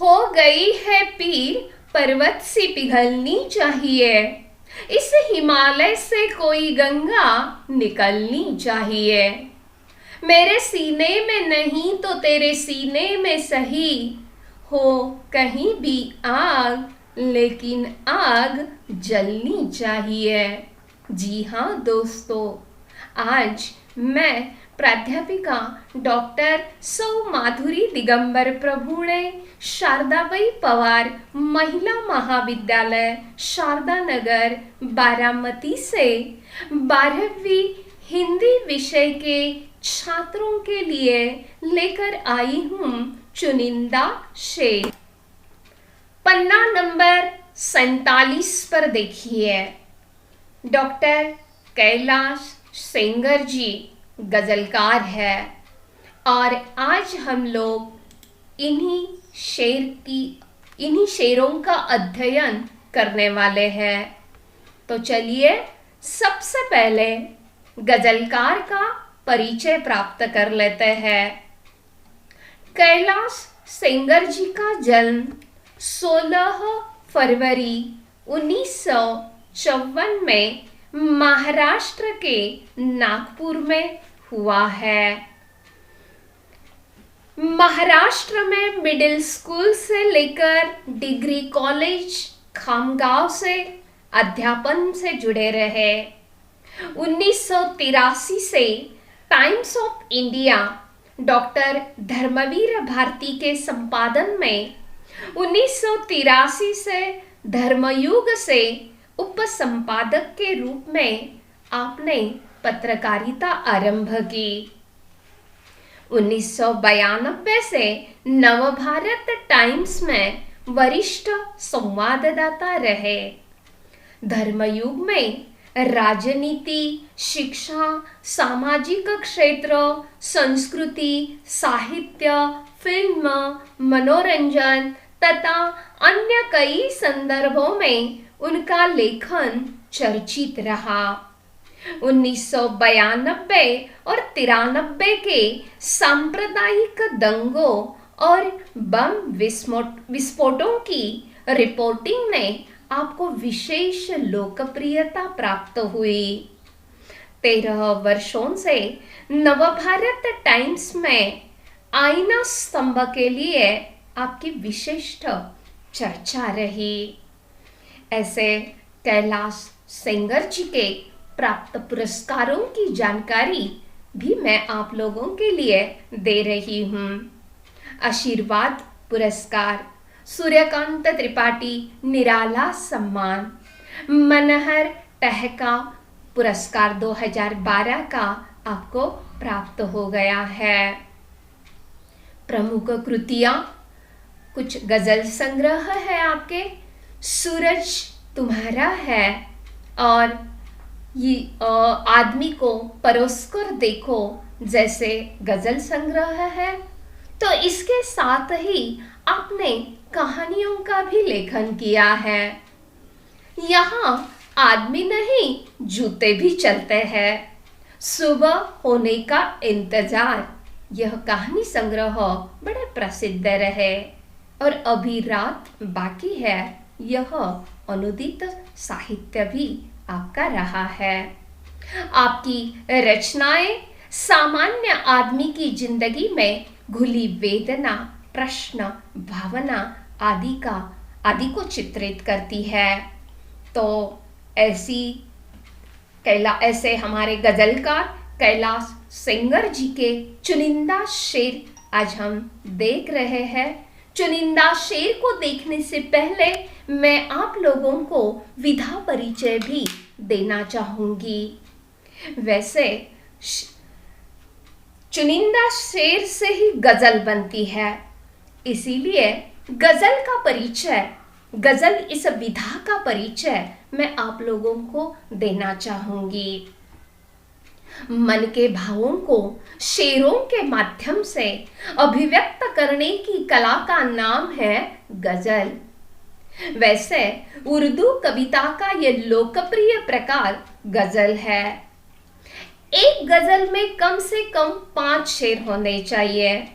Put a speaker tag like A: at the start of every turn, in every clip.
A: हो गई है पीर पर्वत से पिघलनी चाहिए, इस हिमालय से कोई गंगा निकलनी चाहिए। मेरे सीने में नहीं तो तेरे सीने में सही, हो कहीं भी आग लेकिन आग जलनी चाहिए। जी हाँ दोस्तों, आज मैं प्राध्यापिका डॉक्टर सौ माधुरी दिगंबर प्रभुणे शारदाबाई पवार महिला महाविद्यालय शारदा नगर बारामती से 12वीं हिंदी विषय के छात्रों के लिए लेकर आई हूँ चुनिंदा शेर। पन्ना नंबर 47 पर देखिए। डॉक्टर कैलाश सेंगर जी गजलकार है और आज हम लोग इन्हीं शेरों का अध्ययन करने वाले हैं। तो चलिए सबसे पहले गजलकार का परिचय प्राप्त कर लेते हैं। कैलाश सेंगर जी का जन्म 16 फरवरी 1954 में महाराष्ट्र के नागपुर में हुआ है। महाराष्ट्र में मिडिल स्कूल से लेकर डिग्री कॉलेज खामगांव से अध्यापन से जुड़े रहे। 1983 से Times of India doctor Dharamvir Bharati के संपादन में, 1983 से धर्मयुग से उप संपादक के रूप में आपने पत्रकारिता आरंभ की। 1992 से नवभारत टाइम्स में वरिष्ठ संवाददाता रहे। धर्मयुग में राजनीति, शिक्षा, सामाजिक क्षेत्र, संस्कृति, साहित्य, फिल्म, मनोरंजन तथा अन्य कई संदर्भों में उनका लेखन चर्चित रहा। 1992 और 93 के सांप्रदायिक दंगों और बम विस्फोटों की रिपोर्टिंग ने आपको विशेष लोकप्रियता प्राप्त हुई। 13 वर्षों से नवभारत टाइम्स में आईना स्तंभ के लिए आपकी विशिष्ट चर्चा रही। ऐसे कैलाश सेंगर जी के प्राप्त पुरस्कारों की जानकारी भी मैं आप लोगों के लिए दे रही हूँ। आशीर्वाद पुरस्कार, सूर्यकांत त्रिपाठी निराला सम्मान, मनहर टहका पुरस्कार 2012 का आपको प्राप्त हो गया है। प्रमुख कृतियाँ, कुछ गजल संग्रह है आपके, सूरज तुम्हारा है और ये आदमी को परोसकर देखो जैसे गजल संग्रह है। तो इसके साथ ही आपने कहानियों का भी लेखन किया है। यहाँ आदमी नहीं जूते भी चलते हैं, सुबह होने का इंतजार, यह कहानी संग्रह बड़े प्रसिद्ध रहे। और अभी रात बाकी है, यह अनुदित साहित्य भी आपका रहा है। आपकी रचनाएं सामान्य आदमी की जिंदगी में घुली वेदना, प्रश्न, भावना आदि को चित्रित करती है। तो ऐसे हमारे गजलकार कैलाश सेंगर जी के चुनिंदा शेर आज हम देख रहे हैं। चुनिंदा शेर को देखने से पहले मैं आप लोगों को विधा परिचय भी देना चाहूंगी। वैसे चुनिंदा शेर से ही गजल बनती है, इसीलिए गजल का परिचय, गजल इस विधा का परिचय मैं आप लोगों को देना चाहूंगी। मन के भावों को शेरों के माध्यम से अभिव्यक्त करने की कला का नाम है गजल। वैसे उर्दू कविता का यह लोकप्रिय प्रकार गजल है। एक गजल में कम से कम 5 शेर होने चाहिए।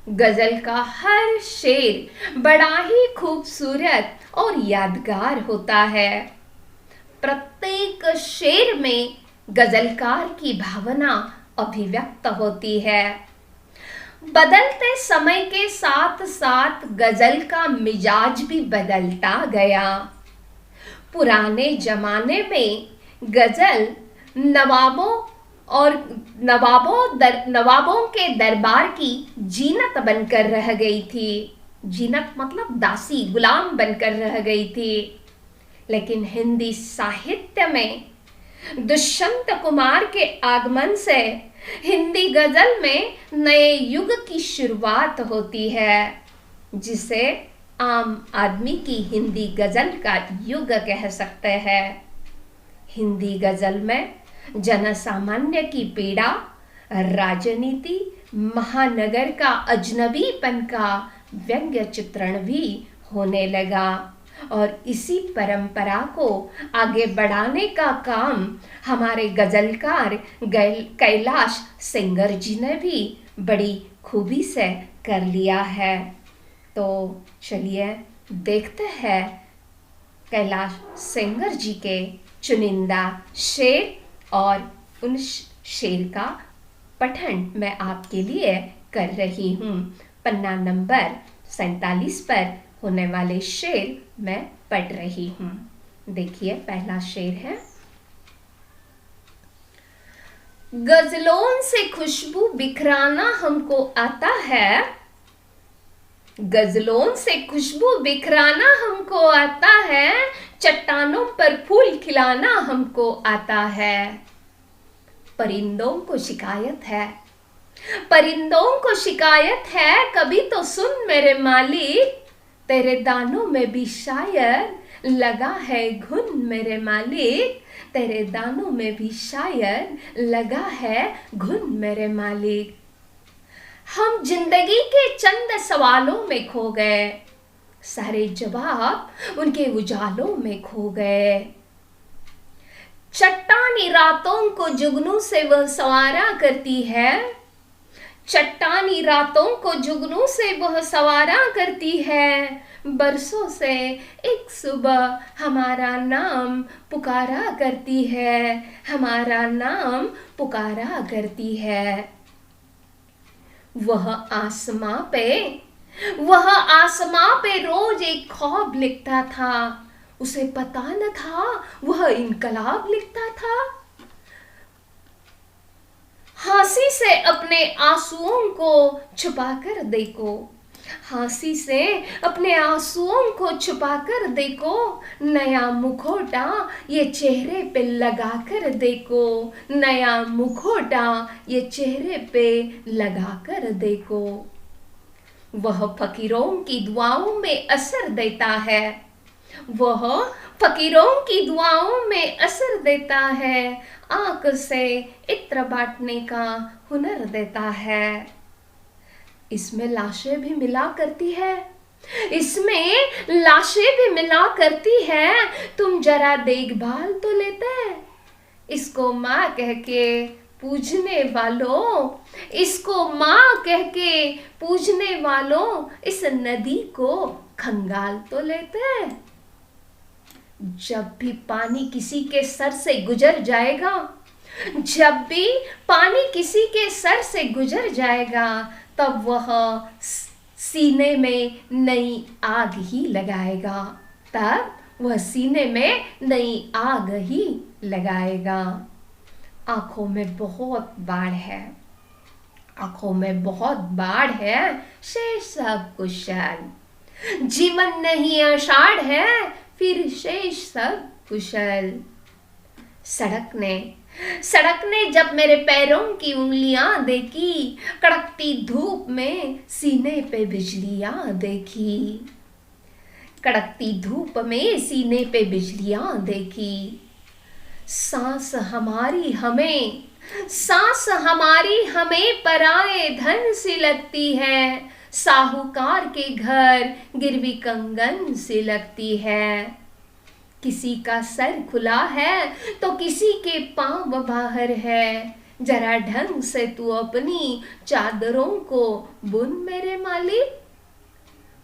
A: गजल का हर शेर बड़ा ही खूबसूरत और यादगार होता है। प्रत्येक शेर में गजलकार की भावना अभिव्यक्त होती है। बदलते समय के साथ साथ गजल का मिजाज भी बदलता गया। पुराने जमाने में गजल नवाबों और नवाबों के दरबार की जीनत बनकर रह गई थी। जीनत मतलब दासी, गुलाम बनकर रह गई थी। लेकिन हिंदी साहित्य में दुष्यंत कुमार के आगमन से हिंदी गजल में नए युग की शुरुआत होती है, जिसे आम आदमी की हिंदी गजल का युग कह सकते हैं। हिंदी गजल में जनसामान्य की पीड़ा, राजनीति, महानगर का अजनबीपन का व्यंग्य चित्रण भी होने लगा और इसी परंपरा को आगे बढ़ाने का काम हमारे गजलकार कैलाश सेंगर जी ने भी बड़ी खूबी से कर लिया है। तो चलिए देखते हैं कैलाश सेंगर जी के चुनिंदा शेर, और उन शेर का पठन मैं आपके लिए कर रही हूँ। पन्ना नंबर 47 पर होने वाले शेर मैं पढ़ रही हूँ। देखिए, पहला शेर है। गजलों से खुशबू बिखराना हमको आता है, गजलों से खुशबू बिखराना हमको आता है, चट्टानों पर फूल खिलाना हमको आता है। परिंदों को शिकायत है, परिंदों को शिकायत है, कभी तो सुन मेरे मालिक, तेरे दानों में भी शायद लगा है घुन मेरे मालिक, तेरे दानों में भी शायद लगा है घुन मेरे मालिक। हम जिंदगी के चंद सवालों में खो गए, सारे जवाब उनके उजालों में खो गए। चट्टानी रातों को जुगनू से वह सवारा करती है, चट्टानी रातों को जुगनू से वह सवारा करती है। बरसों से एक सुबह हमारा नाम पुकारा करती है, हमारा नाम पुकारा करती है। वह आसमां पे रोज एक ख्वाब लिखता था, उसे पता न था वह इनकलाब लिखता था। हंसी से अपने आंसुओं को छुपाकर देखो, हंसी से अपने आंसुओं को छुपाकर देखो, नया मुखौटा ये चेहरे पे लगाकर देखो, नया मुखौटा ये चेहरे पे लगाकर देखो। वह फकीरों की दुआओं में असर देता है, वह फकीरों की दुआओं में असर देता है, आंख से इत्र बांटने का हुनर देता है। इसमें लाशें भी मिला करती है, इसमें लाशें भी मिला करती है, तुम जरा देखभाल तो लेते। इसको माँ कह के पूजने वालों, इसको माँ कह के पूजने वालों, इस नदी को खंगाल तो लेते। जब भी पानी किसी के सर से गुजर जाएगा, जब भी पानी किसी के सर से गुजर जाएगा, तब वह सीने में नई आग ही लगाएगा, तब वह सीने में नई आग ही लगाएगा। आंखों में बहुत बाढ़ है, आंखों में बहुत बाढ़ है, शेष सब कुशल। जीवन नहीं आषाढ़ है, फिर शेष सब कुशल। सड़क ने जब मेरे पैरों की उंगलियां देखी, कड़कती धूप में सीने पे बिजलियां देखी, कड़कती धूप में सीने पे बिजलियां देखी। सांस हमारी हमें पराए धन सी लगती है, साहूकार के घर गिरवी कंगन सी लगती है। किसी का सर खुला है तो किसी के पांव बाहर है, जरा ढंग से तू अपनी चादरों को बुन मेरे मालिक।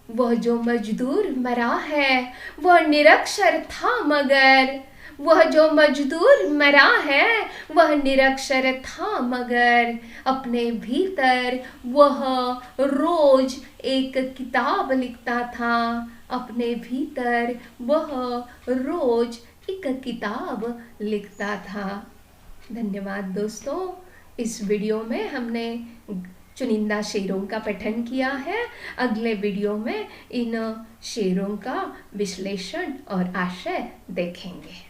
A: वह जो मजदूर मरा है वह निरक्षर था मगर, वह जो मजदूर मरा है वह निरक्षर था मगर, अपने भीतर वह रोज एक किताब लिखता था, अपने भीतर वह रोज एक किताब लिखता था। धन्यवाद दोस्तों। इस वीडियो में हमने चुनिंदा शेरों का पठन किया है। अगले वीडियो में इन शेरों का विश्लेषण और आशय देखेंगे।